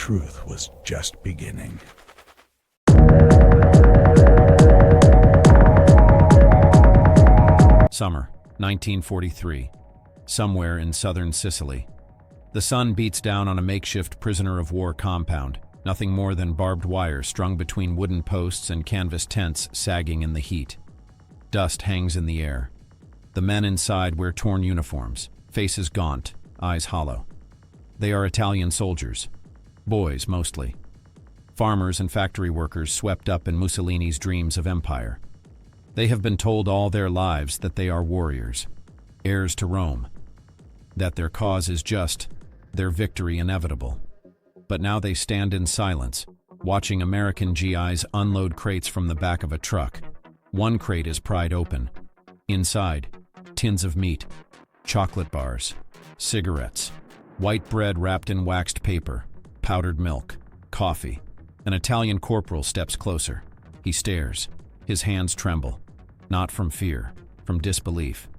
truth was just beginning. Summer, 1943. Somewhere in southern Sicily. The sun beats down on a makeshift prisoner of war compound, nothing more than barbed wire strung between wooden posts and canvas tents sagging in the heat. Dust hangs in the air. The men inside wear torn uniforms, faces gaunt, eyes hollow. They are Italian soldiers, boys mostly. Farmers and factory workers swept up in Mussolini's dreams of empire. They have been told all their lives that they are warriors, heirs to Rome, that their cause is just, their victory inevitable. But now they stand in silence, watching American GIs unload crates from the back of a truck. One crate is pried open. Inside, tins of meat, chocolate bars, cigarettes, white bread wrapped in waxed paper, powdered milk, coffee. An Italian corporal steps closer. He stares. His hands tremble. Not from fear, from disbelief.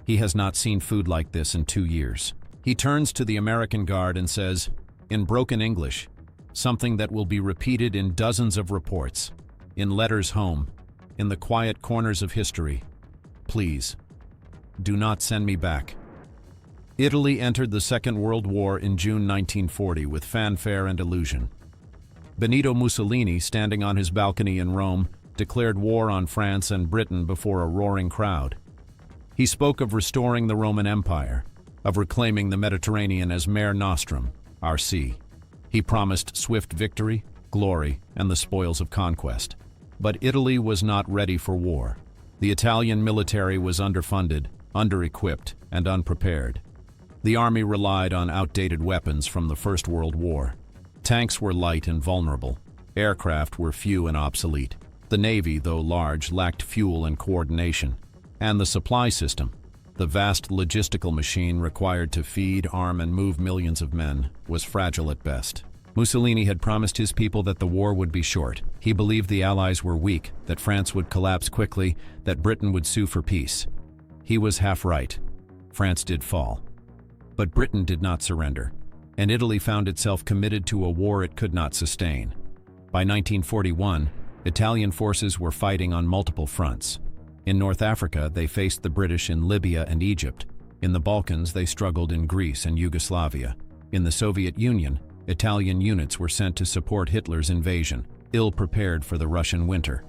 He has not seen food like this in 2 years. He turns to the American guard and says, in broken English, something that will be repeated in dozens of reports, in letters home, in the quiet corners of history, please, do not send me back. Italy entered the Second World War in June 1940 with fanfare and illusion. Benito Mussolini, standing on his balcony in Rome, declared war on France and Britain before a roaring crowd. He spoke of restoring the Roman Empire, of reclaiming the Mediterranean as Mare Nostrum, our sea. He promised swift victory, glory, and the spoils of conquest. But Italy was not ready for war. The Italian military was underfunded, under-equipped, and unprepared. The army relied on outdated weapons from the First World War. Tanks were light and vulnerable. Aircraft were few and obsolete. The Navy, though large, lacked fuel and coordination. And the supply system, the vast logistical machine required to feed, arm, and move millions of men, was fragile at best. Mussolini had promised his people that the war would be short. He believed the Allies were weak, that France would collapse quickly, that Britain would sue for peace. He was half right. France did fall. But Britain did not surrender, and Italy found itself committed to a war it could not sustain. By 1941, Italian forces were fighting on multiple fronts. In North Africa, they faced the British in Libya and Egypt. In the Balkans, they struggled in Greece and Yugoslavia. In the Soviet Union, Italian units were sent to support Hitler's invasion, ill-prepared for the Russian winter.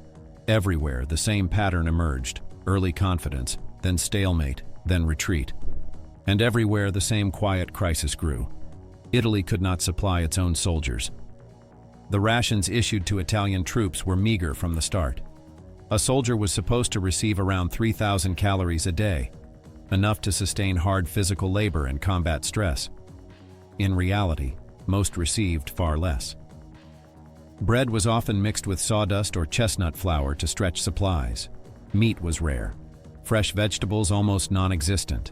Everywhere, the same pattern emerged: early confidence, then stalemate, then retreat. And everywhere, the same quiet crisis grew. Italy could not supply its own soldiers. The rations issued to Italian troops were meager from the start. A soldier was supposed to receive around 3,000 calories a day, enough to sustain hard physical labor and combat stress. In reality, most received far less. Bread was often mixed with sawdust or chestnut flour to stretch supplies. Meat was rare. Fresh vegetables almost non-existent.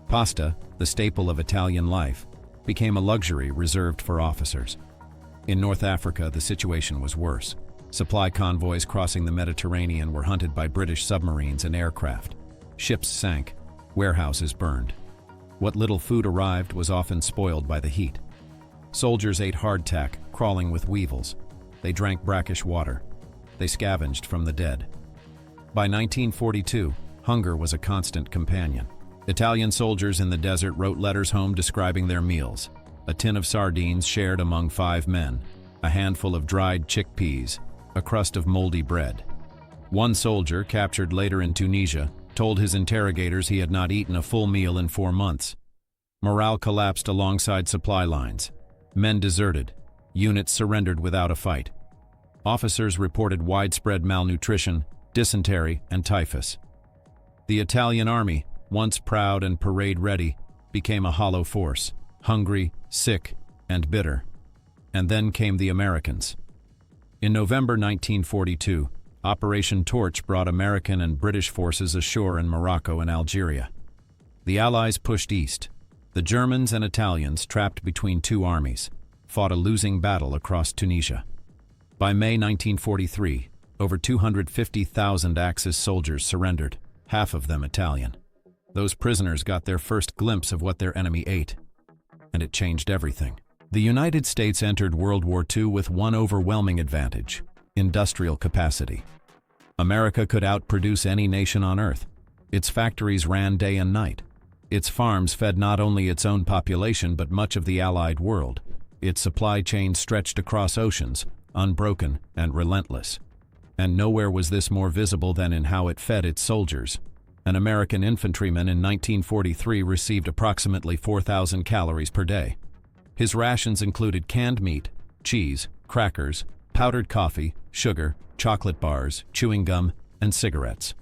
Pasta, the staple of Italian life, became a luxury reserved for officers. In North Africa, the situation was worse. Supply convoys crossing the Mediterranean were hunted by British submarines and aircraft. Ships sank, warehouses burned. What little food arrived was often spoiled by the heat. Soldiers ate hardtack, crawling with weevils. They drank brackish water. They scavenged from the dead. By 1942, hunger was a constant companion. Italian soldiers in the desert wrote letters home describing their meals: a tin of sardines shared among 5 men, a handful of dried chickpeas, a crust of moldy bread. One soldier, captured later in Tunisia, told his interrogators he had not eaten a full meal in 4 months. Morale collapsed alongside supply lines. Men deserted. Units surrendered without a fight. Officers reported widespread malnutrition, dysentery, and typhus. The Italian army, once proud and parade-ready, became a hollow force, hungry, sick, and bitter. And then came the Americans. In November 1942, Operation Torch brought American and British forces ashore in Morocco and Algeria. The Allies pushed east. The Germans and Italians, trapped between 2 armies, fought a losing battle across Tunisia. By May 1943, over 250,000 Axis soldiers surrendered, half of them Italian. Those prisoners got their first glimpse of what their enemy ate, and it changed everything. The United States entered World War II with one overwhelming advantage: industrial capacity. America could outproduce any nation on Earth. Its factories ran day and night. Its farms fed not only its own population but much of the Allied world. Its supply chain stretched across oceans, unbroken and relentless. And nowhere was this more visible than in how it fed its soldiers. An American infantryman in 1943 received approximately 4,000 calories per day. His rations included canned meat, cheese, crackers, powdered coffee, sugar, chocolate bars, chewing gum, and cigarettes.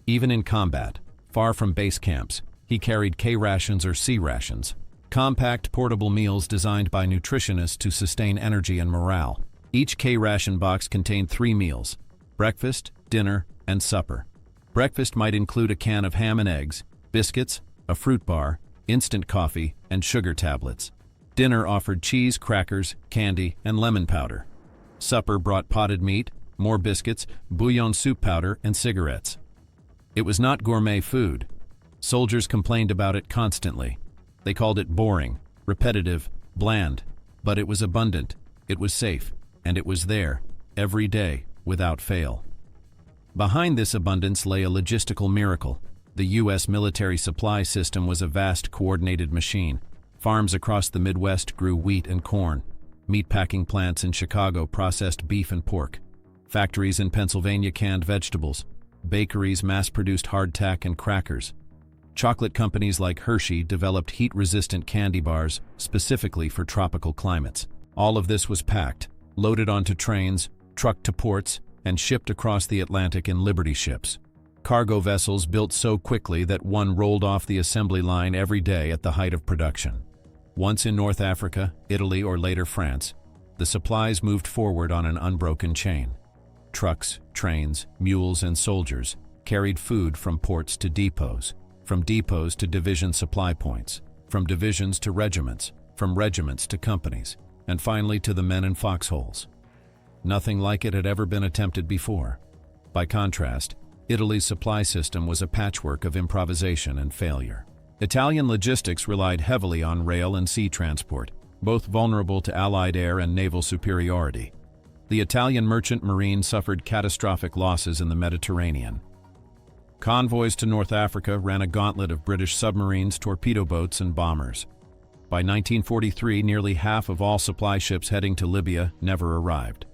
Even in combat, far from base camps, he carried K-rations or C-rations, compact portable meals designed by nutritionists to sustain energy and morale. Each K-ration box contained 3 meals: breakfast, dinner, and supper. Breakfast might include a can of ham and eggs, biscuits, a fruit bar, instant coffee, and sugar tablets. Dinner offered cheese, crackers, candy, and lemon powder. Supper brought potted meat, more biscuits, bouillon soup powder, and cigarettes. It was not gourmet food. Soldiers complained about it constantly. They called it boring, repetitive, bland, but it was abundant, it was safe, and it was there, every day, without fail. Behind this abundance lay a logistical miracle. The U.S. military supply system was a vast coordinated machine. Farms across the Midwest grew wheat and corn. Meatpacking plants in Chicago processed beef and pork. Factories in Pennsylvania canned vegetables. Bakeries mass-produced hardtack and crackers. Chocolate companies like Hershey developed heat-resistant candy bars specifically for tropical climates. All of this was packed, loaded onto trains, trucked to ports, and shipped across the Atlantic in Liberty ships. Cargo vessels built so quickly that one rolled off the assembly line every day at the height of production. Once in North Africa, Italy, or later France, the supplies moved forward on an unbroken chain. Trucks, trains, mules, and soldiers carried food from ports to depots, from depots to division supply points, from divisions to regiments, from regiments to companies, and finally to the men in foxholes. Nothing like it had ever been attempted before. By contrast, Italy's supply system was a patchwork of improvisation and failure. Italian logistics relied heavily on rail and sea transport, both vulnerable to Allied air and naval superiority. The Italian merchant marine suffered catastrophic losses in the Mediterranean. Convoys to North Africa ran a gauntlet of British submarines, torpedo boats, and bombers. By 1943, nearly half of all supply ships heading to Libya never arrived.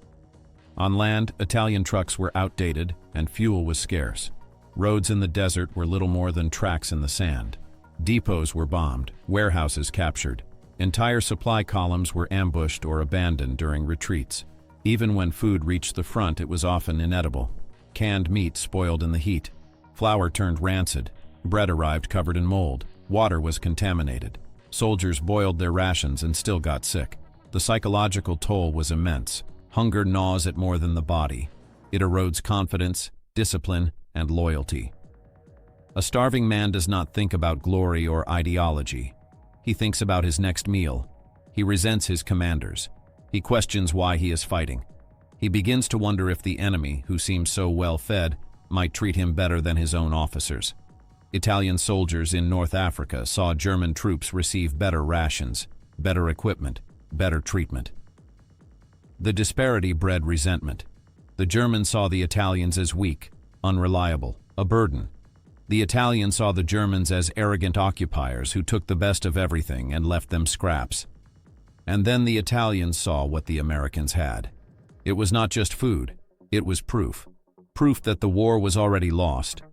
On land, Italian trucks were outdated and fuel was scarce. Roads in the desert were little more than tracks in the sand. Depots were bombed, warehouses captured. Entire supply columns were ambushed or abandoned during retreats. Even when food reached the front, it was often inedible. Canned meat spoiled in the heat. Flour turned rancid. Bread arrived covered in mold. Water was contaminated. Soldiers boiled their rations and still got sick. The psychological toll was immense. Hunger gnaws at more than the body. It erodes confidence, discipline, and loyalty. A starving man does not think about glory or ideology. He thinks about his next meal. He resents his commanders. He questions why he is fighting. He begins to wonder if the enemy, who seems so well fed, might treat him better than his own officers. Italian soldiers in North Africa saw German troops receive better rations, better equipment, better treatment. The disparity bred resentment. The Germans saw the Italians as weak, unreliable, a burden. The Italians saw the Germans as arrogant occupiers who took the best of everything and left them scraps. And then the Italians saw what the Americans had. It was not just food, it was proof. Proof that the war was already lost.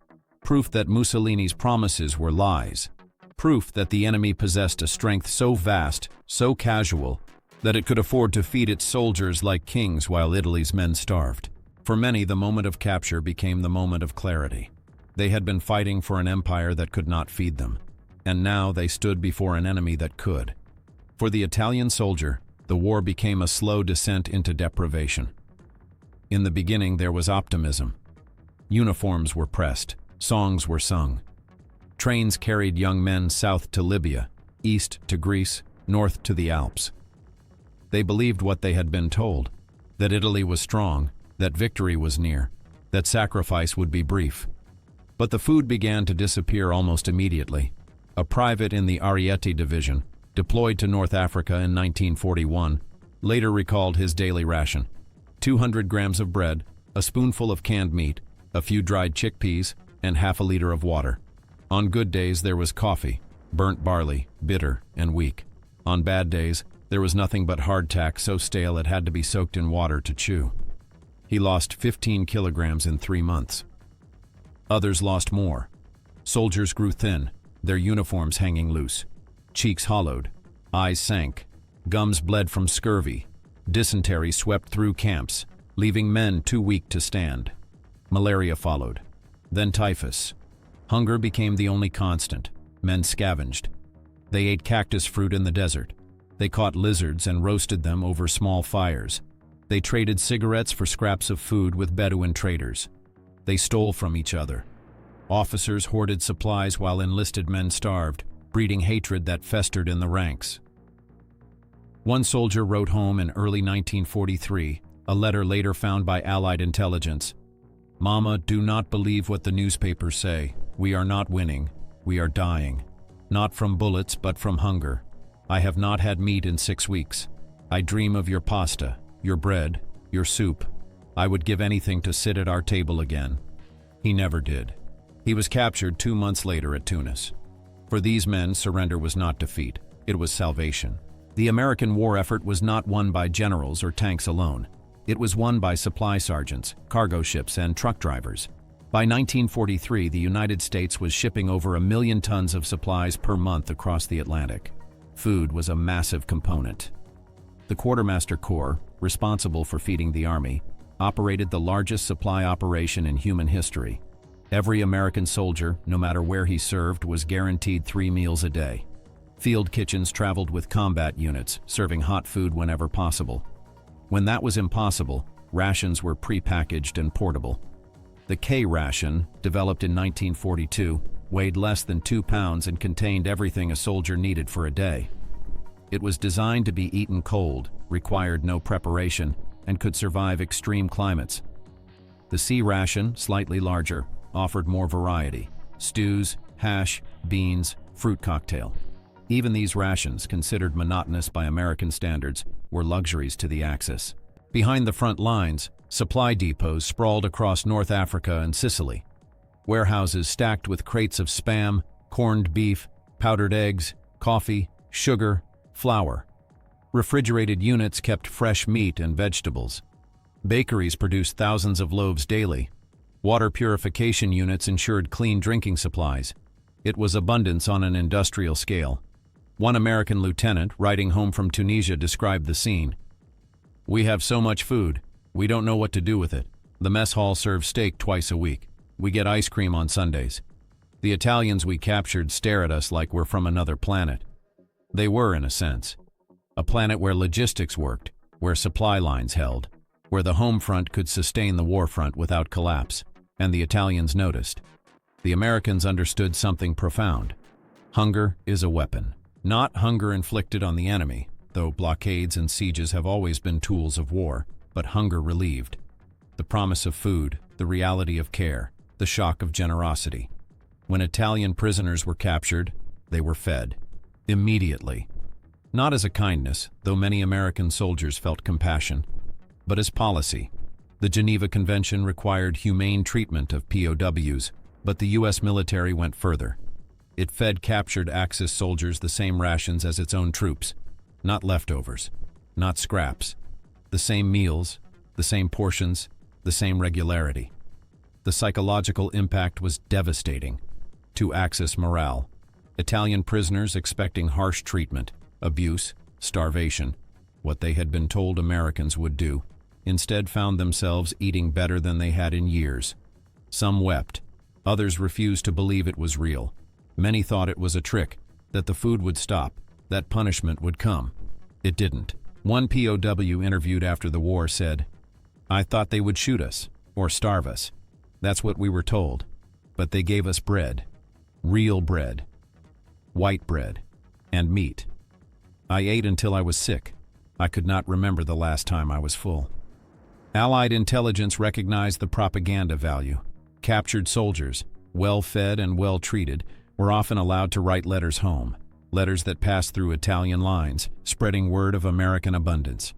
Proof that Mussolini's promises were lies. Proof that the enemy possessed a strength so vast, so casual, that it could afford to feed its soldiers like kings while Italy's men starved. For many, the moment of capture became the moment of clarity. They had been fighting for an empire that could not feed them, and now they stood before an enemy that could. For the Italian soldier, the war became a slow descent into deprivation. In the beginning, there was optimism. Uniforms were pressed, songs were sung. Trains carried young men south to Libya, east to Greece, north to the Alps. They believed what they had been told, that Italy was strong, that victory was near, that sacrifice would be brief. But the food began to disappear almost immediately. A private in the Ariete division, deployed to North Africa in 1941, later recalled his daily ration: 200 grams of bread, a spoonful of canned meat, a few dried chickpeas, and half a liter of water. On good days there was coffee, burnt barley, bitter and weak. On bad days, there was nothing but hardtack so stale it had to be soaked in water to chew. He lost 15 kilograms in 3 months. Others lost more. Soldiers grew thin, their uniforms hanging loose. Cheeks hollowed, eyes sank, gums bled from scurvy. Dysentery swept through camps, leaving men too weak to stand. Malaria followed, then typhus. Hunger became the only constant. Men scavenged. They ate cactus fruit in the desert. They caught lizards and roasted them over small fires. They traded cigarettes for scraps of food with Bedouin traders. They stole from each other. Officers hoarded supplies while enlisted men starved, breeding hatred that festered in the ranks. One soldier wrote home in early 1943, a letter later found by Allied intelligence. "Mama, do not believe what the newspapers say. We are not winning. We are dying. Not from bullets, but from hunger. I have not had meat in 6 weeks. I dream of your pasta, your bread, your soup. I would give anything to sit at our table again." He never did. He was captured 2 months later at Tunis. For these men, surrender was not defeat. It was salvation. The American war effort was not won by generals or tanks alone. It was won by supply sergeants, cargo ships, and truck drivers. By 1943, the United States was shipping over 1 million tons of supplies per month across the Atlantic. Food was a massive component. The Quartermaster Corps, responsible for feeding the Army, operated the largest supply operation in human history. Every American soldier, no matter where he served, was guaranteed 3 meals a day. Field kitchens traveled with combat units, serving hot food whenever possible. When that was impossible, rations were prepackaged and portable. The K-ration, developed in 1942, weighed less than 2 pounds and contained everything a soldier needed for a day. It was designed to be eaten cold, required no preparation, and could survive extreme climates. The C-ration, slightly larger, offered more variety: stews, hash, beans, fruit cocktail. Even these rations, considered monotonous by American standards, were luxuries to the Axis. Behind the front lines, supply depots sprawled across North Africa and Sicily. Warehouses stacked with crates of Spam, corned beef, powdered eggs, coffee, sugar, flour. Refrigerated units kept fresh meat and vegetables. Bakeries produced thousands of loaves daily. Water purification units ensured clean drinking supplies. It was abundance on an industrial scale. One American lieutenant, writing home from Tunisia, described the scene. "We have so much food, we don't know what to do with it. The mess hall serves steak twice a week. We get ice cream on Sundays. The Italians we captured stare at us like we're from another planet." They were, in a sense. A planet where logistics worked, where supply lines held, where the home front could sustain the war front without collapse. And the Italians noticed. The Americans understood something profound. Hunger is a weapon. Not hunger inflicted on the enemy, though blockades and sieges have always been tools of war, but hunger relieved. The promise of food, the reality of care, the shock of generosity. When Italian prisoners were captured, they were fed. Immediately. Not as a kindness, though many American soldiers felt compassion, but as policy. The Geneva Convention required humane treatment of POWs, but the U.S. military went further. It fed captured Axis soldiers the same rations as its own troops. Not leftovers, not scraps. The same meals, the same portions, the same regularity. The psychological impact was devastating to Axis morale. Italian prisoners expecting harsh treatment, abuse, starvation, what they had been told Americans would do, instead found themselves eating better than they had in years. Some wept. Others refused to believe it was real. Many thought it was a trick, that the food would stop, that punishment would come. It didn't. One POW interviewed after the war said, "I thought they would shoot us, or starve us. That's what we were told. But they gave us bread. Real bread. White bread. And meat. I ate until I was sick. I could not remember the last time I was full." Allied intelligence recognized the propaganda value. Captured soldiers, well-fed and well-treated, were often allowed to write letters home. letters that passed through Italian lines, spreading word of American abundance.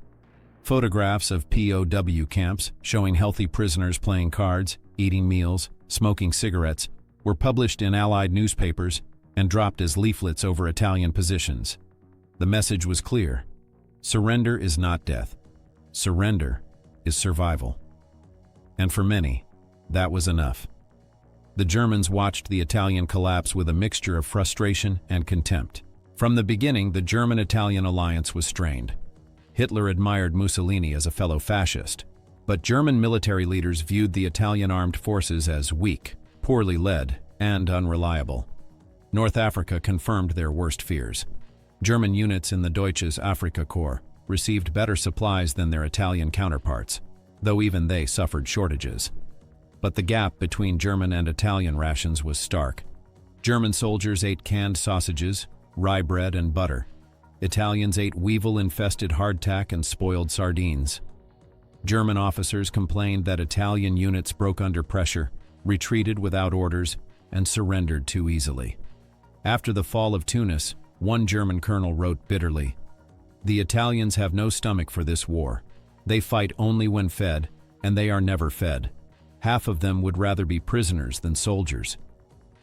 Photographs of POW camps showing healthy prisoners playing cards, eating meals, smoking cigarettes were published in Allied newspapers and dropped as leaflets over Italian positions. The message was clear. Surrender is not death. Surrender is survival. And for many, that was enough. The Germans watched the Italian collapse with a mixture of frustration and contempt. From the beginning, the German-Italian alliance was strained. Hitler admired Mussolini as a fellow fascist, but German military leaders viewed the Italian armed forces as weak, poorly led, and unreliable. North Africa confirmed their worst fears. German units in the Deutsches Afrika Korps received better supplies than their Italian counterparts, though even they suffered shortages. But the gap between German and Italian rations was stark. German soldiers ate canned sausages, rye bread, and butter. Italians ate weevil-infested hardtack and spoiled sardines. German officers complained that Italian units broke under pressure, retreated without orders, and surrendered too easily. After the fall of Tunis, one German colonel wrote bitterly, "The Italians have no stomach for this war. They fight only when fed, and they are never fed. Half of them would rather be prisoners than soldiers."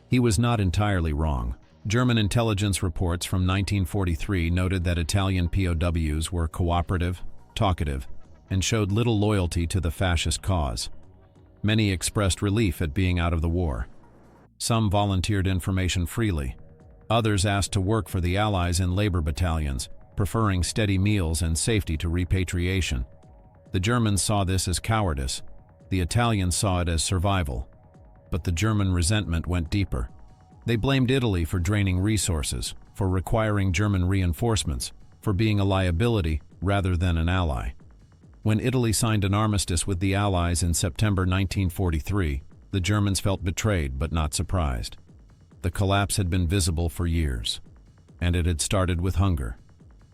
He was not entirely wrong. German intelligence reports from 1943 noted that Italian POWs were cooperative, talkative, and showed little loyalty to the fascist cause. Many expressed relief at being out of the war. Some volunteered information freely. Others asked to work for the Allies in labor battalions, preferring steady meals and safety to repatriation. The Germans saw this as cowardice. The Italians saw it as survival. But the German resentment went deeper. They blamed Italy for draining resources, for requiring German reinforcements, for being a liability rather than an ally. When Italy signed an armistice with the Allies in September 1943, the Germans felt betrayed but not surprised. The collapse had been visible for years, and it had started with hunger.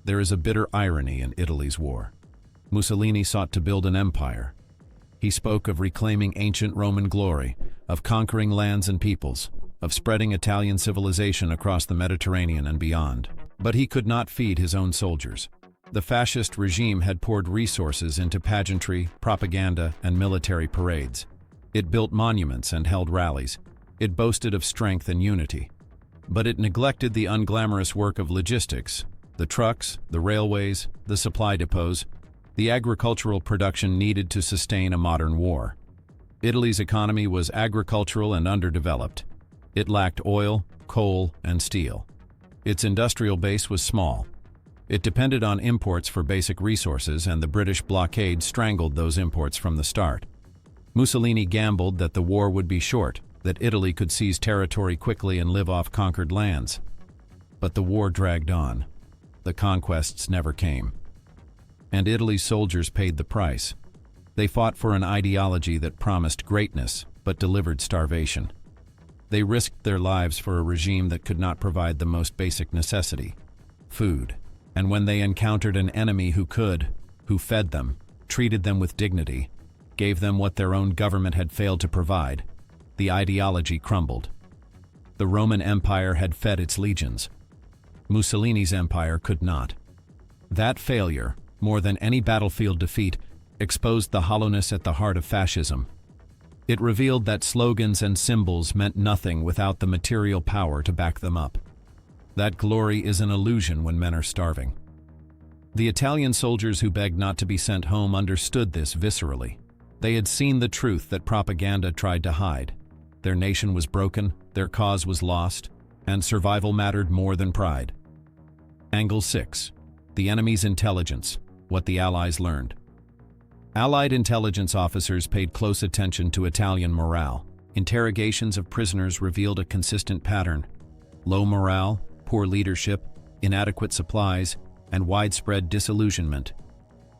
There is a bitter irony in Italy's war. Mussolini sought to build an empire. He spoke of reclaiming ancient Roman glory, of conquering lands and peoples, of spreading Italian civilization across the Mediterranean and beyond. But he could not feed his own soldiers. The fascist regime had poured resources into pageantry, propaganda, and military parades. It built monuments and held rallies. It boasted of strength and unity. But it neglected the unglamorous work of logistics, the trucks, the railways, the supply depots, the agricultural production needed to sustain a modern war. Italy's economy was agricultural and underdeveloped. It lacked oil, coal, and steel. Its industrial base was small. It depended on imports for basic resources, and the British blockade strangled those imports from the start. Mussolini gambled that the war would be short, that Italy could seize territory quickly and live off conquered lands. But the war dragged on. The conquests never came. And Italy's soldiers paid the price. They fought for an ideology that promised greatness but delivered starvation. They risked their lives for a regime that could not provide the most basic necessity, food. And when they encountered an enemy who could, who fed them, treated them with dignity, gave them what their own government had failed to provide, the ideology crumbled. The Roman Empire had fed its legions. Mussolini's empire could not. That failure, more than any battlefield defeat, exposed the hollowness at the heart of fascism. It revealed that slogans and symbols meant nothing without the material power to back them up. That glory is an illusion when men are starving. The Italian soldiers who begged not to be sent home understood this viscerally. They had seen the truth that propaganda tried to hide. Their nation was broken, their cause was lost, and survival mattered more than pride. Angle 6. The enemy's intelligence, what the Allies learned. Allied intelligence officers paid close attention to Italian morale. Interrogations of prisoners revealed a consistent pattern: low morale, poor leadership, inadequate supplies, and widespread disillusionment.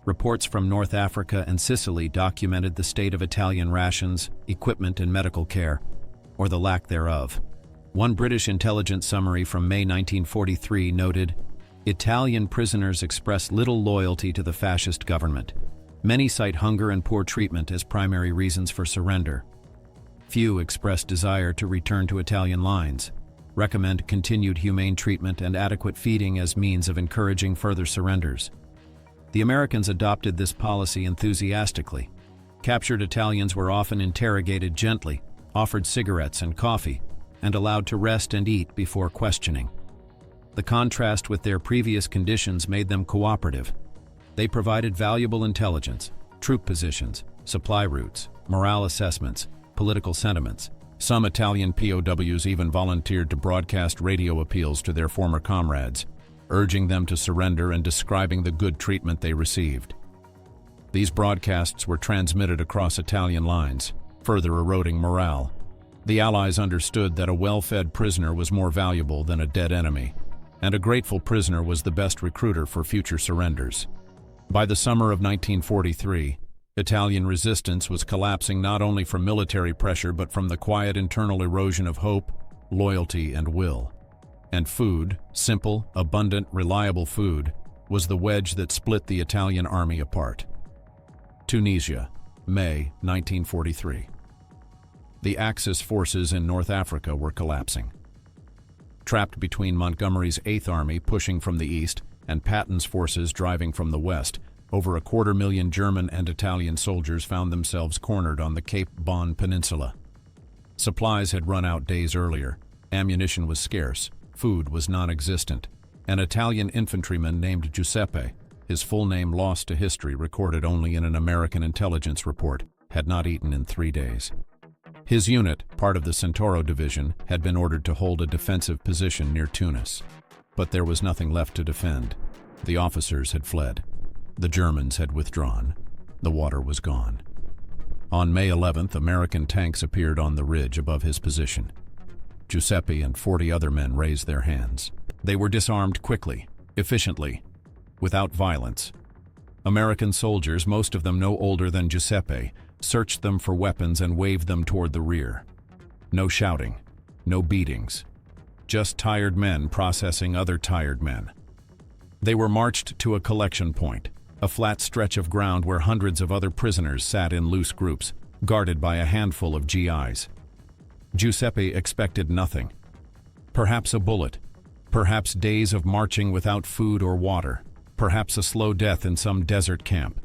Reports from North Africa and Sicily documented the state of Italian rations, equipment, and medical care, or the lack thereof. One British intelligence summary from May 1943 noted, "Italian prisoners express little loyalty to the fascist government. Many cite hunger and poor treatment as primary reasons for surrender. Few express desire to return to Italian lines. recommend continued humane treatment and adequate feeding as means of encouraging further surrenders. The Americans adopted this policy enthusiastically. Captured Italians were often interrogated gently, offered cigarettes and coffee, and allowed to rest and eat before questioning. The contrast with their previous conditions made them cooperative. They provided valuable intelligence, troop positions, supply routes, morale assessments, political sentiments. Some Italian POWs even volunteered to broadcast radio appeals to their former comrades, urging them to surrender and describing the good treatment they received. These broadcasts were transmitted across Italian lines, further eroding morale. The Allies understood that a well-fed prisoner was more valuable than a dead enemy, and a grateful prisoner was the best recruiter for future surrenders. By the summer of 1943, Italian resistance was collapsing not only from military pressure but from the quiet internal erosion of hope, loyalty, and will. And food, simple, abundant, reliable food, was the wedge that split the Italian army apart. Tunisia, May 1943. The Axis forces in North Africa were collapsing. Trapped between Montgomery's 8th Army pushing from the east and Patton's forces driving from the west, over 250,000 German and Italian soldiers found themselves cornered on the Cape Bon Peninsula. Supplies had run out days earlier, ammunition was scarce, food was non-existent. An Italian infantryman named Giuseppe, his full name lost to history recorded only in an American intelligence report, had not eaten in 3 days. His unit, part of the Centauro Division, had been ordered to hold a defensive position near Tunis. But there was nothing left to defend. The officers had fled. The Germans had withdrawn. The water was gone. On May 11th, American tanks appeared on the ridge above his position. Giuseppe and 40 other men raised their hands. They were disarmed quickly, efficiently, without violence. American soldiers, most of them no older than Giuseppe, searched them for weapons and waved them toward the rear. No shouting, no beatings. Just tired men processing other tired men. They were marched to a collection point, a flat stretch of ground where hundreds of other prisoners sat in loose groups, guarded by a handful of GIs. Giuseppe expected nothing. Perhaps a bullet, perhaps days of marching without food or water, perhaps a slow death in some desert camp.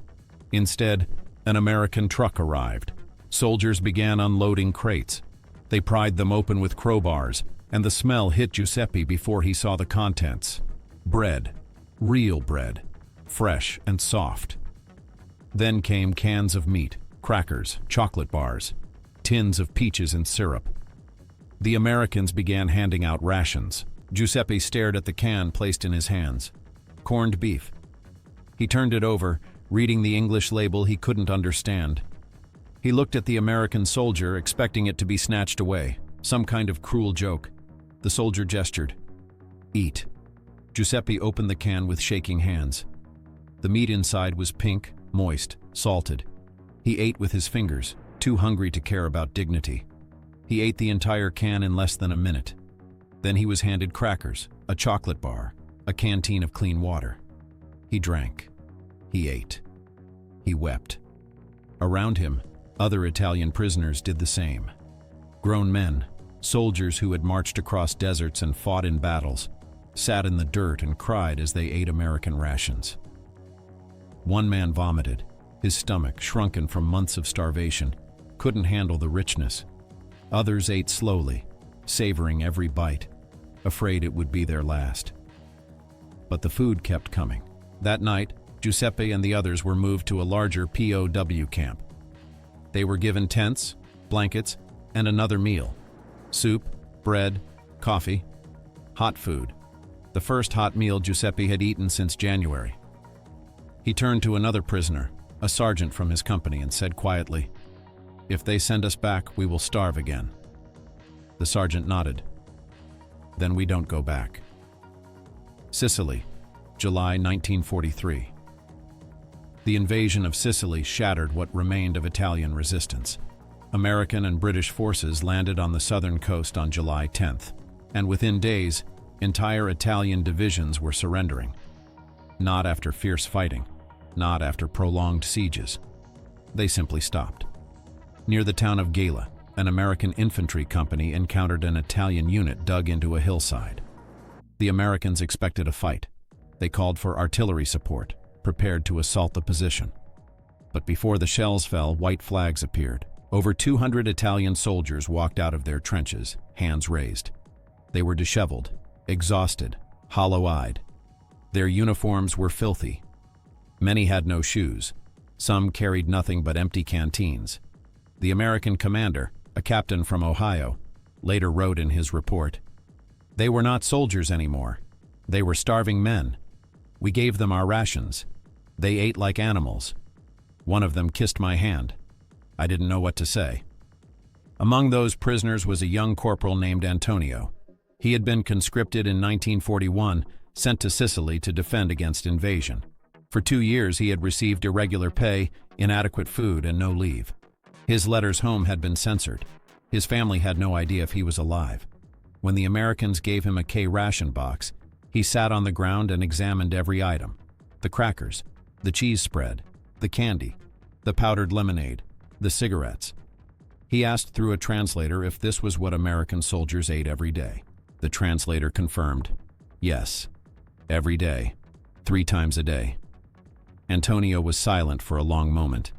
Instead, an American truck arrived. Soldiers began unloading crates. They pried them open with crowbars, and the smell hit Giuseppe before he saw the contents. Bread, real bread, fresh and soft. Then came cans of meat, crackers, chocolate bars, tins of peaches and syrup. The Americans began handing out rations. Giuseppe stared at the can placed in his hands. Corned beef. He turned it over, reading the English label he couldn't understand. He looked at the American soldier, expecting it to be snatched away, some kind of cruel joke. The soldier gestured. Eat. Giuseppe opened the can with shaking hands. The meat inside was pink, moist, salted. He ate with his fingers, too hungry to care about dignity. He ate the entire can in less than a minute. Then he was handed crackers, a chocolate bar, a canteen of clean water. He drank. He ate. He wept. Around him, other Italian prisoners did the same. Grown men, soldiers who had marched across deserts and fought in battles, sat in the dirt and cried as they ate American rations. One man vomited, his stomach, shrunken from months of starvation, couldn't handle the richness. Others ate slowly, savoring every bite, afraid it would be their last. But the food kept coming. That night, Giuseppe and the others were moved to a larger POW camp. They were given tents, blankets, and another meal. Soup, bread, coffee, hot food. The first hot meal Giuseppe had eaten since January. He turned to another prisoner, a sergeant from his company, and said quietly, "If they send us back, we will starve again." The sergeant nodded. "Then we don't go back." Sicily, July 1943. The invasion of Sicily shattered what remained of Italian resistance. American and British forces landed on the southern coast on July 10th, and within days, entire Italian divisions were surrendering. Not after fierce fighting, not after prolonged sieges. They simply stopped. Near the town of Gela, an American infantry company encountered an Italian unit dug into a hillside. The Americans expected a fight. They called for artillery support, prepared to assault the position. But before the shells fell, white flags appeared. Over 200 Italian soldiers walked out of their trenches, hands raised. They were disheveled, exhausted, hollow-eyed. Their uniforms were filthy. Many had no shoes. Some carried nothing but empty canteens. The American commander, a captain from Ohio, later wrote in his report, "They were not soldiers anymore. They were starving men. We gave them our rations. They ate like animals. One of them kissed my hand. I didn't know what to say." Among those prisoners was a young corporal named Antonio. He had been conscripted in 1941, sent to Sicily to defend against invasion. For 2 years he had received irregular pay, inadequate food, and no leave. His letters home had been censored. His family had no idea if he was alive. When the Americans gave him a K-ration box, he sat on the ground and examined every item: the crackers, the cheese spread, the candy, the powdered lemonade, the cigarettes. He asked through a translator if this was what American soldiers ate every day. The translator confirmed, yes, every day, 3 times a day. Antonio was silent for a long moment.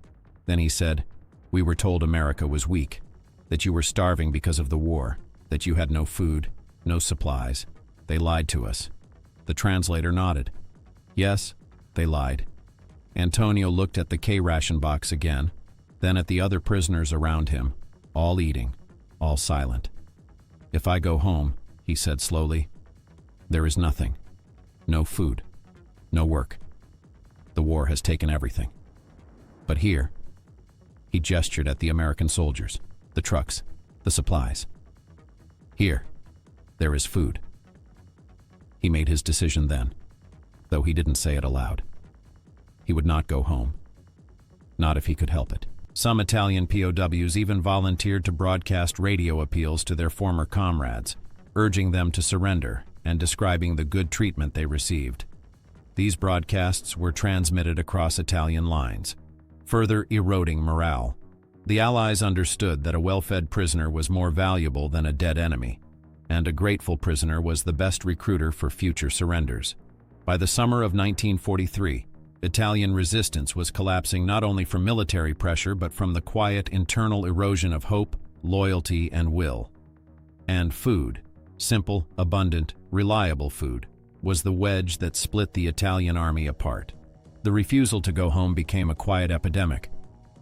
Then he said, "We were told America was weak, that you were starving because of the war, that you had no food, no supplies. They lied to us." The translator nodded. Yes, they lied. Antonio looked at the K-ration box again, then at the other prisoners around him, all eating, all silent. "If I go home," he said slowly, "there is nothing. No food, no work. The war has taken everything. But here," he gestured at the American soldiers, the trucks, the supplies. "Here, there is food." He made his decision then, though he didn't say it aloud. He would not go home. Not if he could help it. Some Italian POWs even volunteered to broadcast radio appeals to their former comrades, urging them to surrender and describing the good treatment they received. These broadcasts were transmitted across Italian lines, further eroding morale. The Allies understood that a well-fed prisoner was more valuable than a dead enemy, and a grateful prisoner was the best recruiter for future surrenders. By the summer of 1943, Italian resistance was collapsing not only from military pressure but from the quiet internal erosion of hope, loyalty, and will. And food, simple, abundant, reliable food, was the wedge that split the Italian army apart. The refusal to go home became a quiet epidemic.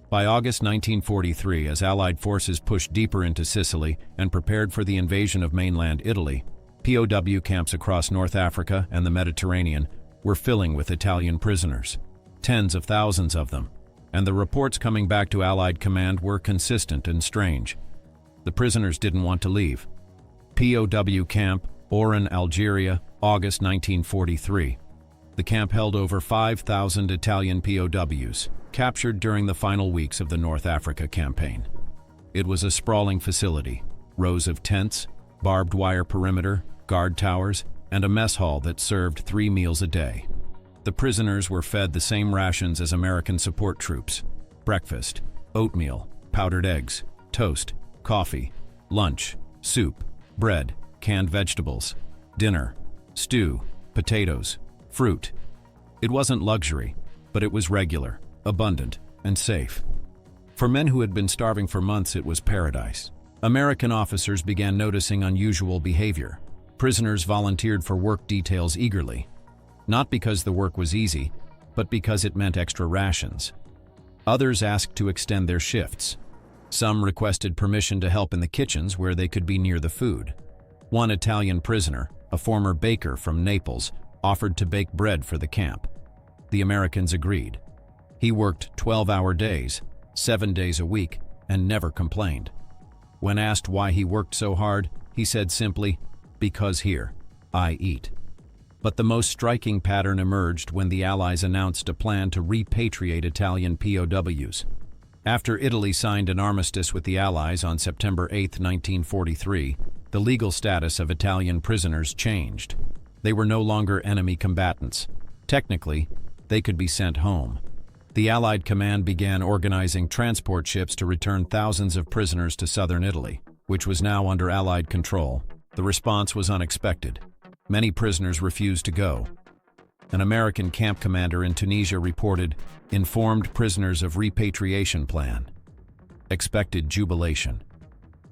By August 1943, as Allied forces pushed deeper into Sicily and prepared for the invasion of mainland Italy, POW camps across North Africa and the Mediterranean were filling with Italian prisoners, tens of thousands of them, and the reports coming back to Allied command were consistent and strange. The prisoners didn't want to leave. POW Camp, Oran, Algeria, August 1943. The camp held over 5,000 Italian POWs, captured during the final weeks of the North Africa campaign. It was a sprawling facility, rows of tents, barbed wire perimeter, guard towers, and a mess hall that served 3 meals a day. The prisoners were fed the same rations as American support troops: breakfast, oatmeal, powdered eggs, toast, coffee, lunch, soup, bread, canned vegetables, dinner, stew, potatoes, fruit. It wasn't luxury, but it was regular, abundant, and safe. For men who had been starving for months, it was paradise. American officers began noticing unusual behavior. Prisoners volunteered for work details eagerly, not because the work was easy, but because it meant extra rations. Others asked to extend their shifts. Some requested permission to help in the kitchens where they could be near the food. One Italian prisoner, a former baker from Naples, offered to bake bread for the camp. The Americans agreed. He worked 12-hour days, 7 days a week, and never complained. When asked why he worked so hard, he said simply, "Because here, I eat." But the most striking pattern emerged when the Allies announced a plan to repatriate Italian POWs. After Italy signed an armistice with the Allies on September 8, 1943, the legal status of Italian prisoners changed. They were no longer enemy combatants. Technically, they could be sent home. The Allied command began organizing transport ships to return thousands of prisoners to southern Italy, which was now under Allied control. The response was unexpected. Many prisoners refused to go. An American camp commander in Tunisia reported, "Informed prisoners of repatriation plan." Expected jubilation.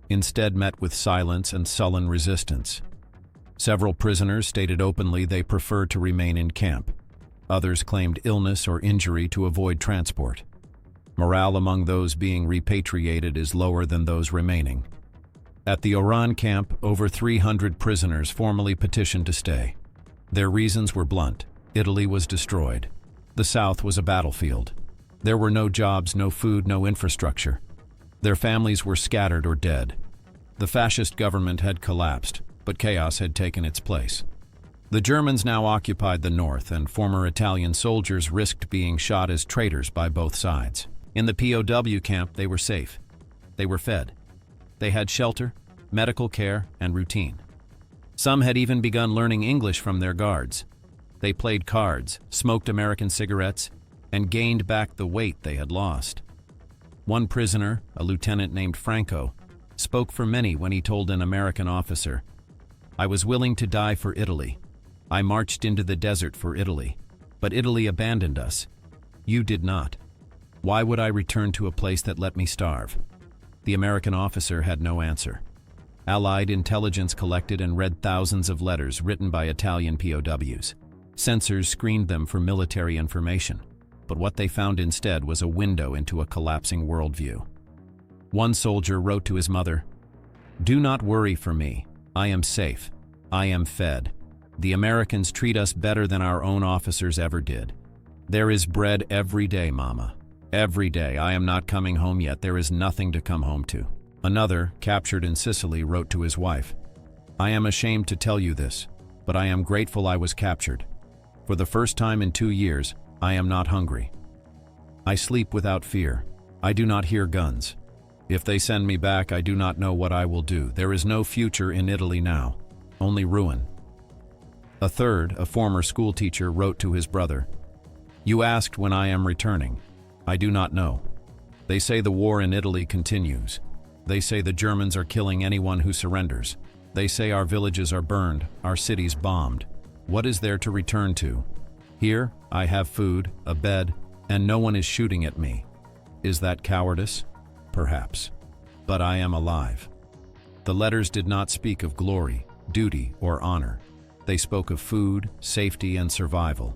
Instead met with silence and sullen resistance. Several prisoners stated openly they preferred to remain in camp. Others claimed illness or injury to avoid transport. Morale among those being repatriated is lower than those remaining. At the Oran camp, over 300 prisoners formally petitioned to stay. Their reasons were blunt. Italy was destroyed. The South was a battlefield. There were no jobs, no food, no infrastructure. Their families were scattered or dead. The fascist government had collapsed, but chaos had taken its place. The Germans now occupied the north, and former Italian soldiers risked being shot as traitors by both sides. In the POW camp, they were safe. They were fed. They had shelter, medical care, and routine. Some had even begun learning English from their guards. They played cards, smoked American cigarettes, and gained back the weight they had lost. One prisoner, a lieutenant named Franco, spoke for many when he told an American officer, "I was willing to die for Italy. I marched into the desert for Italy, but Italy abandoned us. You did not. Why would I return to a place that let me starve?" The American officer had no answer. Allied intelligence collected and read thousands of letters written by Italian POWs. Censors screened them for military information, but what they found instead was a window into a collapsing worldview. One soldier wrote to his mother, "Do not worry for me. I am safe. I am fed. The Americans treat us better than our own officers ever did. There is bread every day, Mama. Every day. I am not coming home yet. There is nothing to come home to." Another, captured in Sicily, wrote to his wife, "I am ashamed to tell you this, but I am grateful I was captured. For the first time in 2 years, I am not hungry. I sleep without fear. I do not hear guns. If they send me back, I do not know what I will do. There is no future in Italy now, only ruin." A third, a former schoolteacher, wrote to his brother, "You asked when I am returning. I do not know. They say the war in Italy continues. They say the Germans are killing anyone who surrenders. They say our villages are burned, our cities bombed. What is there to return to? Here, I have food, a bed, and no one is shooting at me. Is that cowardice? Perhaps. But I am alive." The letters did not speak of glory, duty, or honor. They spoke of food, safety, and survival.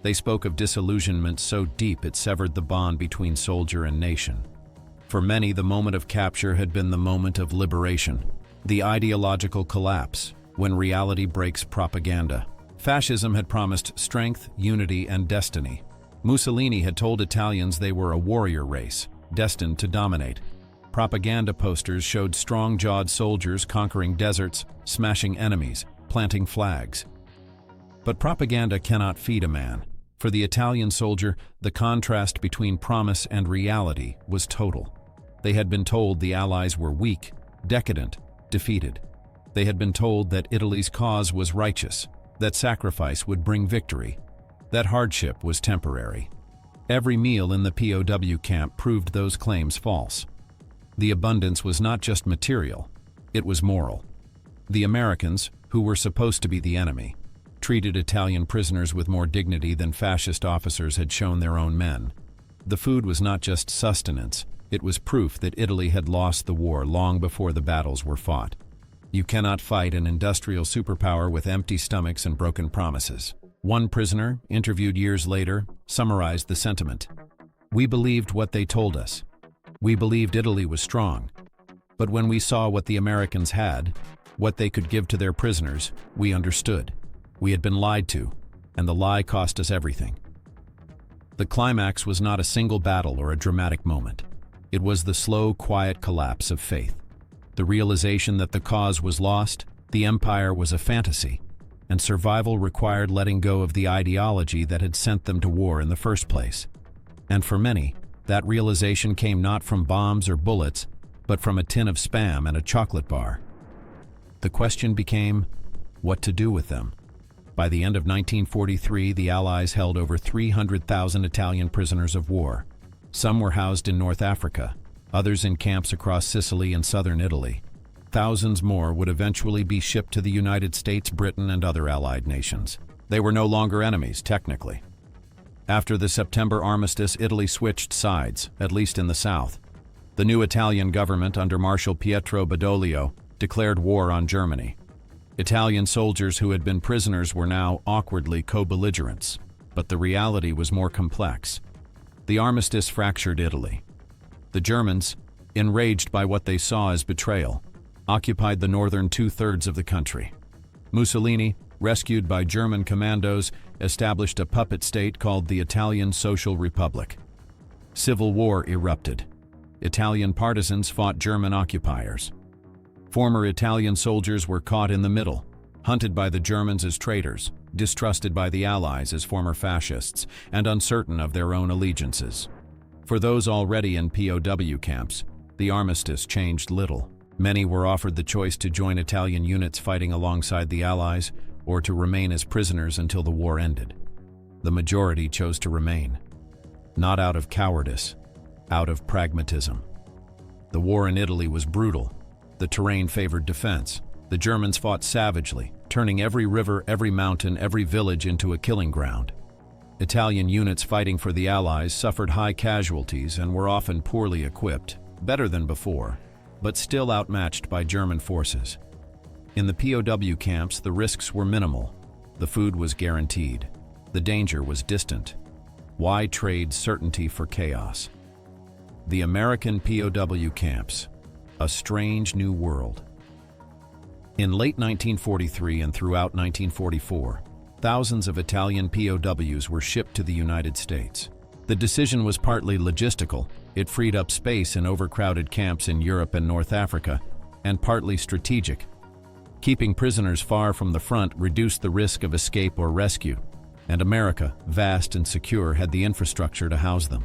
They spoke of disillusionment so deep it severed the bond between soldier and nation. For many, the moment of capture had been the moment of liberation, the ideological collapse, when reality breaks propaganda. Fascism had promised strength, unity, and destiny. Mussolini had told Italians they were a warrior race, destined to dominate. Propaganda posters showed strong-jawed soldiers conquering deserts, smashing enemies, planting flags. But propaganda cannot feed a man. For the Italian soldier, the contrast between promise and reality was total. They had been told the Allies were weak, decadent, defeated. They had been told that Italy's cause was righteous, that sacrifice would bring victory, that hardship was temporary. Every meal in the POW camp proved those claims false. The abundance was not just material, it was moral. The Americans, who were supposed to be the enemy, treated Italian prisoners with more dignity than fascist officers had shown their own men. The food was not just sustenance, it was proof that Italy had lost the war long before the battles were fought. You cannot fight an industrial superpower with empty stomachs and broken promises. One prisoner, interviewed years later, summarized the sentiment. "We believed what they told us. We believed Italy was strong. But when we saw what the Americans had, what they could give to their prisoners, we understood. We had been lied to, and the lie cost us everything." The climax was not a single battle or a dramatic moment. It was the slow, quiet collapse of faith. The realization that the cause was lost, the empire was a fantasy, and survival required letting go of the ideology that had sent them to war in the first place. And for many, that realization came not from bombs or bullets, but from a tin of Spam and a chocolate bar. The question became, what to do with them? By the end of 1943, the Allies held over 300,000 Italian prisoners of war. Some were housed in North Africa, others in camps across Sicily and southern Italy. Thousands more would eventually be shipped to the United States, Britain, and other Allied nations. They were no longer enemies, technically. After the September armistice, Italy switched sides, at least in the south. The new Italian government under Marshal Pietro Badoglio declared war on Germany. Italian soldiers who had been prisoners were now awkwardly co-belligerents, but the reality was more complex. The armistice fractured Italy. The Germans, enraged by what they saw as betrayal, occupied the northern two-thirds of the country. Mussolini, rescued by German commandos, established a puppet state called the Italian Social Republic. Civil war erupted. Italian partisans fought German occupiers. Former Italian soldiers were caught in the middle, hunted by the Germans as traitors, distrusted by the Allies as former fascists, and uncertain of their own allegiances. For those already in POW camps, the armistice changed little. Many were offered the choice to join Italian units fighting alongside the Allies or to remain as prisoners until the war ended. The majority chose to remain, not out of cowardice, out of pragmatism. The war in Italy was brutal. The terrain favored defense. The Germans fought savagely, turning every river, every mountain, every village into a killing ground. Italian units fighting for the Allies suffered high casualties and were often poorly equipped, better than before, but still outmatched by German forces. In the POW camps, the risks were minimal. The food was guaranteed. The danger was distant. Why trade certainty for chaos? The American POW camps, a strange new world. In late 1943 and throughout 1944, thousands of Italian POWs were shipped to the United States. The decision was partly logistical. It freed up space in overcrowded camps in Europe and North Africa, and partly strategic. Keeping prisoners far from the front reduced the risk of escape or rescue, and America, vast and secure, had the infrastructure to house them.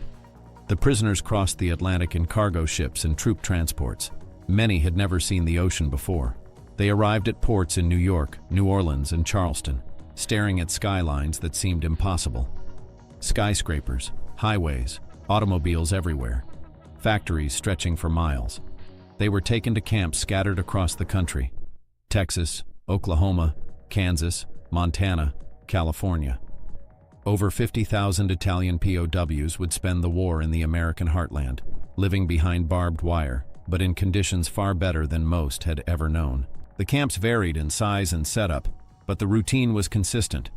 The prisoners crossed the Atlantic in cargo ships and troop transports. Many had never seen the ocean before. They arrived at ports in New York, New Orleans, and Charleston, staring at skylines that seemed impossible. Skyscrapers, highways, automobiles everywhere, factories stretching for miles. They were taken to camps scattered across the country: Texas, Oklahoma, Kansas, Montana, California. Over 50,000 Italian POWs would spend the war in the American heartland, living behind barbed wire, but in conditions far better than most had ever known. The camps varied in size and setup, but the routine was consistent.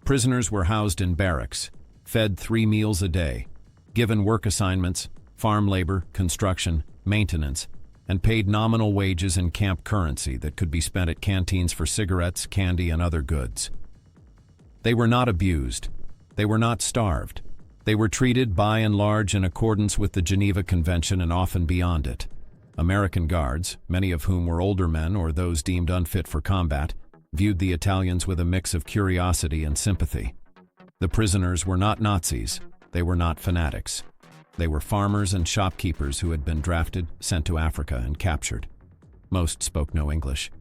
Prisoners were housed in barracks, fed 3 meals a day, given work assignments, farm labor, construction, maintenance, and paid nominal wages in camp currency that could be spent at canteens for cigarettes, candy, and other goods. They were not abused. They were not starved. They were treated by and large in accordance with the Geneva Convention and often beyond it. American guards, many of whom were older men or those deemed unfit for combat, viewed the Italians with a mix of curiosity and sympathy. The prisoners were not Nazis. They were not fanatics. They were farmers and shopkeepers who had been drafted, sent to Africa, and captured. Most spoke no English.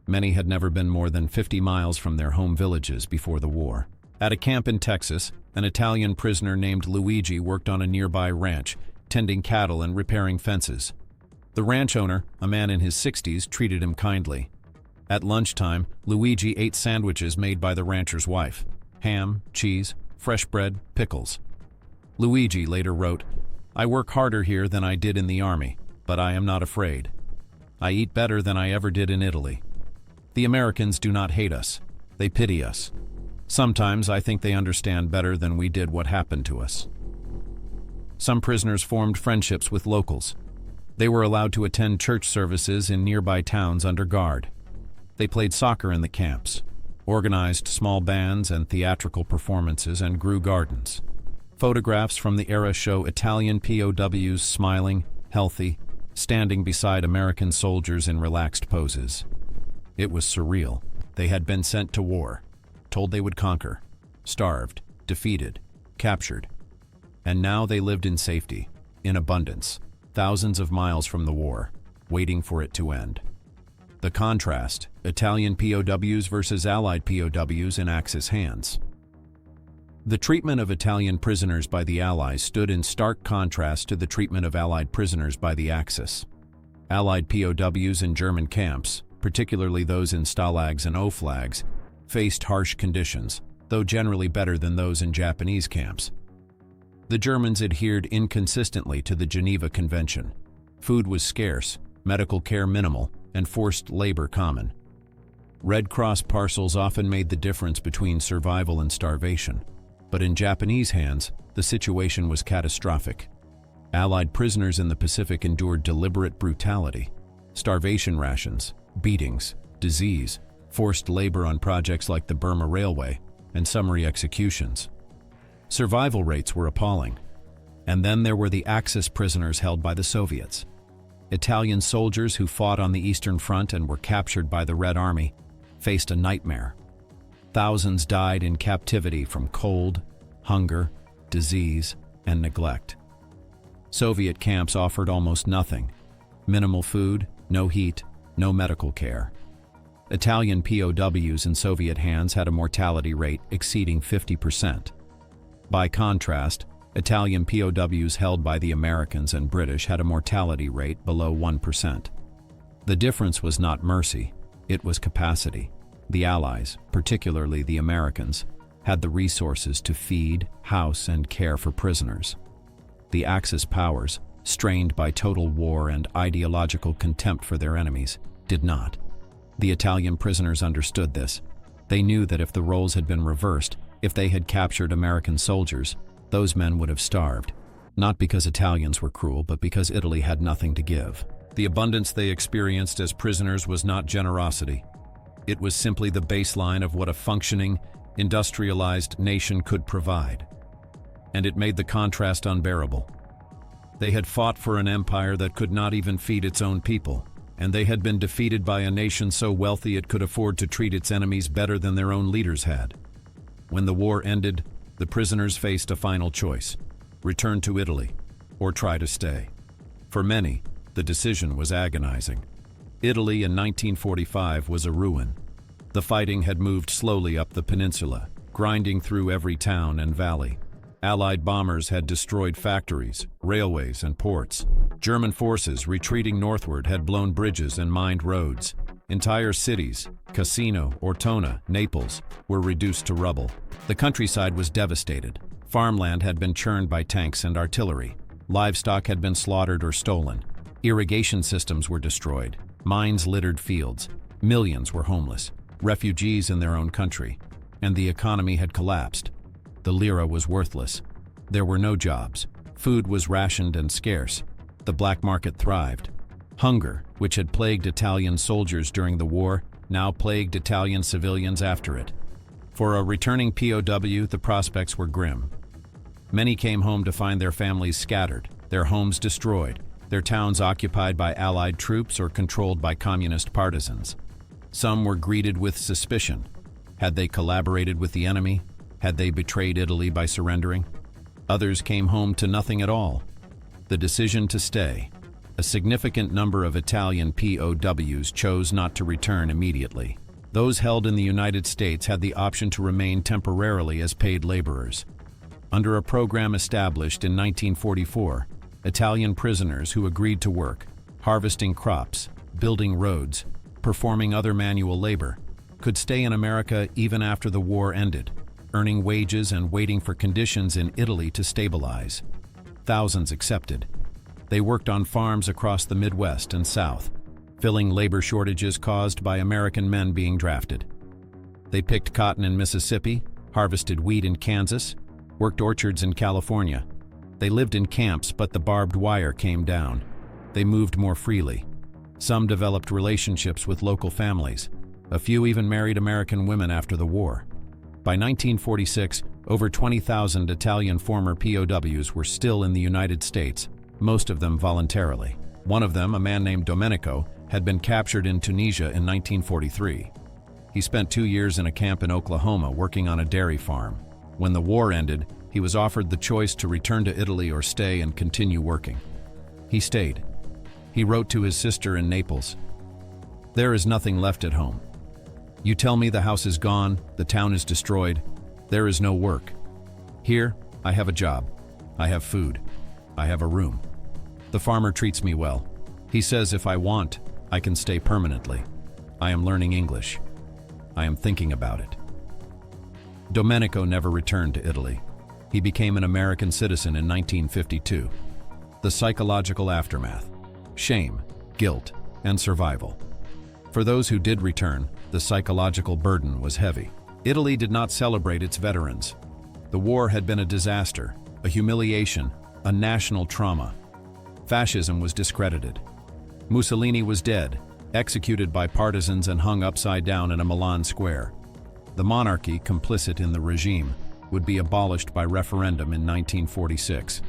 Many had never been more than 50 miles from their home villages before the war. At a camp in Texas, an Italian prisoner named Luigi worked on a nearby ranch, tending cattle and repairing fences. The ranch owner, a man in his 60s, treated him kindly. At lunchtime, Luigi ate sandwiches made by the rancher's wife: ham, cheese, fresh bread, pickles. Luigi later wrote, "I work harder here than I did in the army, but I am not afraid. I eat better than I ever did in Italy. The Americans do not hate us. They pity us. Sometimes I think they understand better than we did what happened to us." Some prisoners formed friendships with locals. They were allowed to attend church services in nearby towns under guard. They played soccer in the camps, organized small bands and theatrical performances, and grew gardens. Photographs from the era show Italian POWs smiling, healthy, standing beside American soldiers in relaxed poses. It was surreal. They had been sent to war, told they would conquer, starved, defeated, captured. And now they lived in safety, in abundance, thousands of miles from the war, waiting for it to end. The contrast: Italian POWs versus Allied POWs in Axis hands. The treatment of Italian prisoners by the Allies stood in stark contrast to the treatment of Allied prisoners by the Axis. Allied POWs in German camps, particularly those in stalags and oflags, faced harsh conditions, though generally better than those in Japanese camps. The Germans adhered inconsistently to the Geneva Convention. Food was scarce, medical care minimal, and forced labor common. Red Cross parcels often made the difference between survival and starvation, but in Japanese hands, the situation was catastrophic. Allied prisoners in the Pacific endured deliberate brutality: starvation rations, beatings, disease, forced labor on projects like the Burma Railway, and summary executions. Survival rates were appalling. And then there were the Axis prisoners held by the Soviets. Italian soldiers who fought on the Eastern Front and were captured by the Red Army faced a nightmare. Thousands died in captivity from cold, hunger, disease, and neglect. Soviet camps offered almost nothing: minimal food, no heat, no medical care. Italian POWs in Soviet hands had a mortality rate exceeding 50%. By contrast, Italian POWs held by the Americans and British had a mortality rate below 1%. The difference was not mercy, it was capacity. The Allies, particularly the Americans, had the resources to feed, house, and care for prisoners. The Axis powers, strained by total war and ideological contempt for their enemies, did not. The Italian prisoners understood this. They knew that if the roles had been reversed, if they had captured American soldiers, those men would have starved, not because Italians were cruel, but because Italy had nothing to give. The abundance they experienced as prisoners was not generosity. It was simply the baseline of what a functioning, industrialized nation could provide. And it made the contrast unbearable. They had fought for an empire that could not even feed its own people, and they had been defeated by a nation so wealthy it could afford to treat its enemies better than their own leaders had. When the war ended, the prisoners faced a final choice: return to Italy, or try to stay. For many, the decision was agonizing. Italy in 1945 was a ruin. The fighting had moved slowly up the peninsula, grinding through every town and valley. Allied bombers had destroyed factories, railways, and ports. German forces retreating northward had blown bridges and mined roads. Entire cities, Cassino, Ortona, Naples, were reduced to rubble. The countryside was devastated. Farmland had been churned by tanks and artillery. Livestock had been slaughtered or stolen. Irrigation systems were destroyed. Mines littered fields. Millions were homeless, refugees in their own country. And the economy had collapsed. The lira was worthless. There were no jobs. Food was rationed and scarce. The black market thrived. Hunger, which had plagued Italian soldiers during the war, now plagued Italian civilians after it. For a returning POW, the prospects were grim. Many came home to find their families scattered, their homes destroyed, their towns occupied by Allied troops or controlled by communist partisans. Some were greeted with suspicion. Had they collaborated with the enemy? Had they betrayed Italy by surrendering? Others came home to nothing at all. The decision to stay. A significant number of Italian POWs chose not to return immediately. Those held in the United States had the option to remain temporarily as paid laborers. Under a program established in 1944, Italian prisoners who agreed to work, harvesting crops, building roads, performing other manual labor, could stay in America even after the war ended, earning wages and waiting for conditions in Italy to stabilize. Thousands accepted. They worked on farms across the Midwest and South, filling labor shortages caused by American men being drafted. They picked cotton in Mississippi, harvested wheat in Kansas, worked orchards in California. They lived in camps, but the barbed wire came down. They moved more freely. Some developed relationships with local families. A few even married American women after the war. By 1946, over 20,000 Italian former POWs were still in the United States, most of them voluntarily. One of them, a man named Domenico, had been captured in Tunisia in 1943. He spent 2 years in a camp in Oklahoma working on a dairy farm. When the war ended, he was offered the choice to return to Italy or stay and continue working. He stayed. He wrote to his sister in Naples, There is nothing left at home. You tell me the house is gone, the town is destroyed, there is no work. Here, I have a job. I have food. I have a room. The farmer treats me well. He says if I want, I can stay permanently. I am learning English. I am thinking about it. Domenico never returned to Italy. He became an American citizen in 1952. The psychological aftermath: shame, guilt, and survival. For those who did return, the psychological burden was heavy. Italy did not celebrate its veterans. The war had been a disaster, a humiliation, a national trauma. Fascism was discredited. Mussolini was dead, executed by partisans and hung upside down in a Milan square. The monarchy, complicit in the regime, would be abolished by referendum in 1946.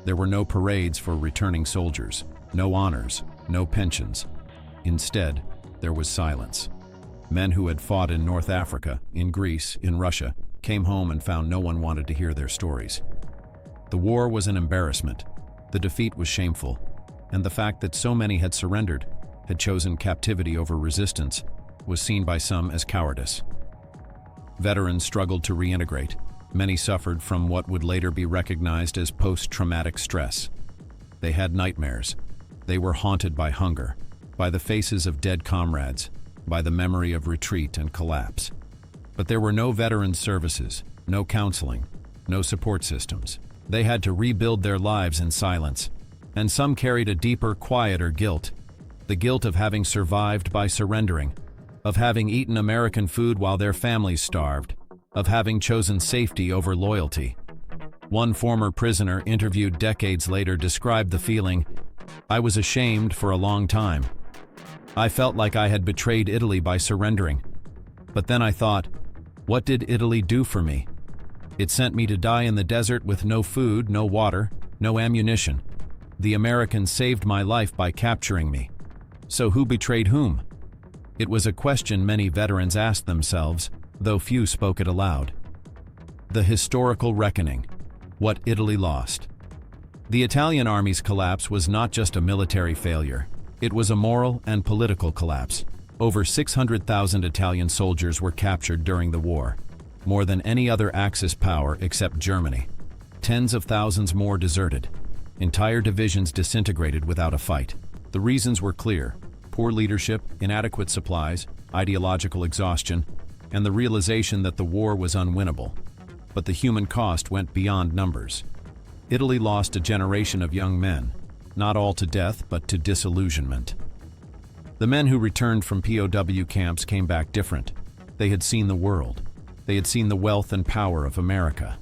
There were no parades for returning soldiers, no honors, no pensions. Instead, there was silence. Men who had fought in North Africa, in Greece, in Russia, came home and found no one wanted to hear their stories. The war was an embarrassment. The defeat was shameful. And the fact that so many had surrendered, had chosen captivity over resistance, was seen by some as cowardice. Veterans struggled to reintegrate. Many suffered from what would later be recognized as post-traumatic stress. They had nightmares. They were haunted by hunger, by the faces of dead comrades, by the memory of retreat and collapse. But there were no veteran services, no counseling, no support systems. They had to rebuild their lives in silence. And some carried a deeper, quieter guilt. The guilt of having survived by surrendering, of having eaten American food while their families starved, of having chosen safety over loyalty. One former prisoner interviewed decades later described the feeling, "I was ashamed for a long time. I felt like I had betrayed Italy by surrendering. But then I thought, what did Italy do for me? It sent me to die in the desert with no food, no water, no ammunition. The Americans saved my life by capturing me. So who betrayed whom?" It was a question many veterans asked themselves, though few spoke it aloud. The historical reckoning: what Italy lost. The Italian army's collapse was not just a military failure. It was a moral and political collapse. Over 600,000 Italian soldiers were captured during the war, more than any other Axis power except Germany. Tens of thousands more deserted. Entire divisions disintegrated without a fight. The reasons were clear: poor leadership, inadequate supplies, ideological exhaustion, and the realization that the war was unwinnable. But the human cost went beyond numbers. Italy lost a generation of young men, not all to death, but to disillusionment. The men who returned from POW camps came back different. They had seen the world. They had seen the wealth and power of America.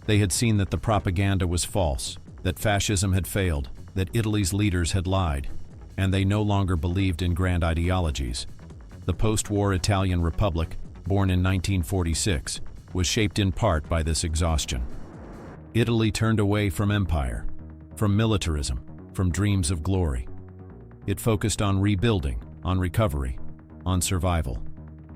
They had seen that the propaganda was false, that fascism had failed, that Italy's leaders had lied, and they no longer believed in grand ideologies. The post-war Italian Republic, born in 1946, was shaped in part by this exhaustion. Italy turned away from empire, from militarism, from dreams of glory. It focused on rebuilding, on recovery, on survival.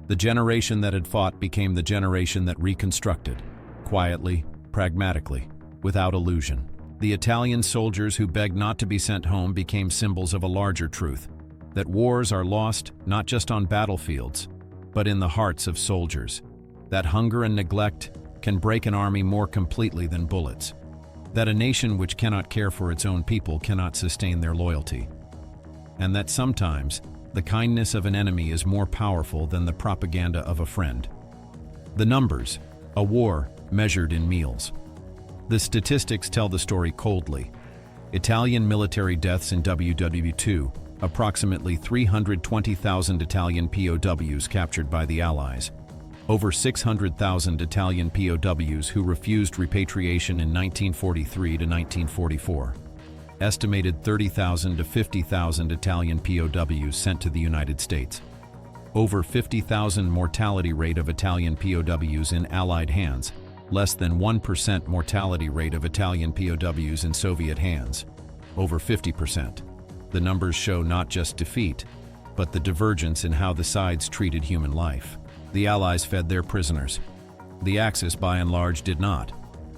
The generation that had fought became the generation that reconstructed, quietly, pragmatically, without illusion. The Italian soldiers who begged not to be sent home became symbols of a larger truth, that wars are lost not just on battlefields, but in the hearts of soldiers. That hunger and neglect can break an army more completely than bullets. That a nation which cannot care for its own people cannot sustain their loyalty. And that sometimes the kindness of an enemy is more powerful than the propaganda of a friend. The numbers: a war measured in meals. The statistics tell the story coldly. Italian military deaths in WW2, approximately 320,000 Italian POWs captured by the Allies. Over 600,000 Italian POWs who refused repatriation in 1943 to 1944. Estimated 30,000 to 50,000 Italian POWs sent to the United States. Over 50,000 mortality rate of Italian POWs in Allied hands, less than 1% mortality rate of Italian POWs in Soviet hands, over 50%. The numbers show not just defeat, but the divergence in how the sides treated human life. The Allies fed their prisoners. The Axis, by and large, did not.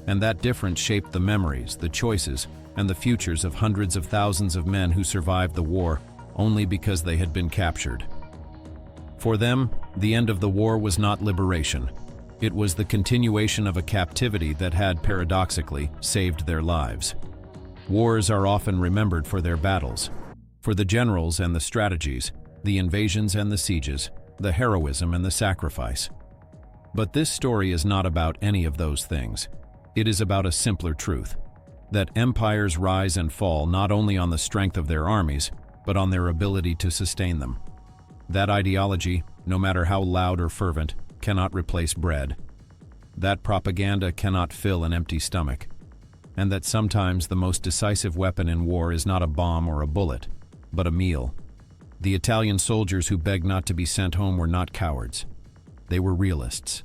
And that difference shaped the memories, the choices, and the futures of hundreds of thousands of men who survived the war only because they had been captured. For them, the end of the war was not liberation. It was the continuation of a captivity that had, paradoxically, saved their lives. Wars are often remembered for their battles, for the generals and the strategies, the invasions and the sieges, the heroism and the sacrifice. But this story is not about any of those things. It is about a simpler truth, that empires rise and fall not only on the strength of their armies, but on their ability to sustain them. That ideology, no matter how loud or fervent, cannot replace bread. That propaganda cannot fill an empty stomach. And that sometimes the most decisive weapon in war is not a bomb or a bullet, but a meal. The Italian soldiers who begged not to be sent home were not cowards. They were realists.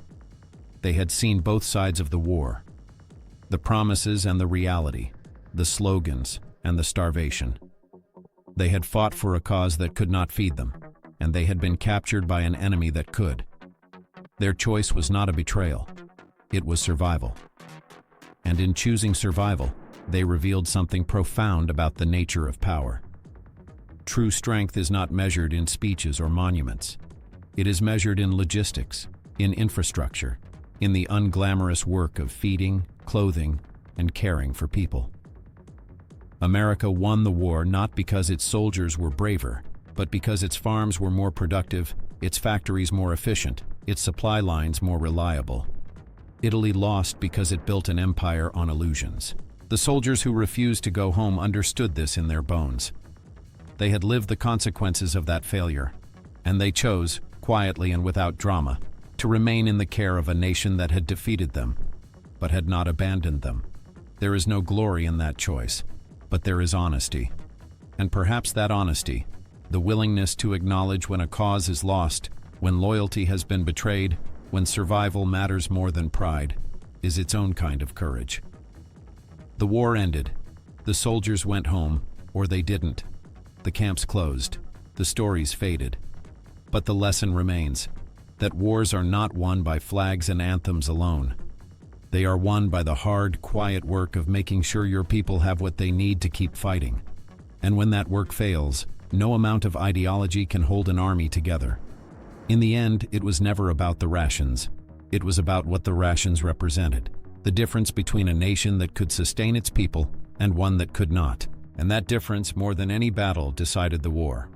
They had seen both sides of the war, the promises and the reality, the slogans and the starvation. They had fought for a cause that could not feed them, and they had been captured by an enemy that could. Their choice was not a betrayal, it was survival. And in choosing survival, they revealed something profound about the nature of power. True strength is not measured in speeches or monuments. It is measured in logistics, in infrastructure, in the unglamorous work of feeding, clothing, and caring for people. America won the war not because its soldiers were braver, but because its farms were more productive, its factories more efficient, its supply lines more reliable. Italy lost because it built an empire on illusions. The soldiers who refused to go home understood this in their bones. They had lived the consequences of that failure, and they chose, quietly and without drama, to remain in the care of a nation that had defeated them, but had not abandoned them. There is no glory in that choice, but there is honesty. And perhaps that honesty, the willingness to acknowledge when a cause is lost, when loyalty has been betrayed, when survival matters more than pride, is its own kind of courage. The war ended. The soldiers went home, or they didn't. The camps closed. The stories faded. But the lesson remains, that wars are not won by flags and anthems alone. They are won by the hard, quiet work of making sure your people have what they need to keep fighting. And when that work fails, no amount of ideology can hold an army together. In the end, it was never about the rations. It was about what the rations represented, the difference between a nation that could sustain its people and one that could not. And that difference, more than any battle, decided the war.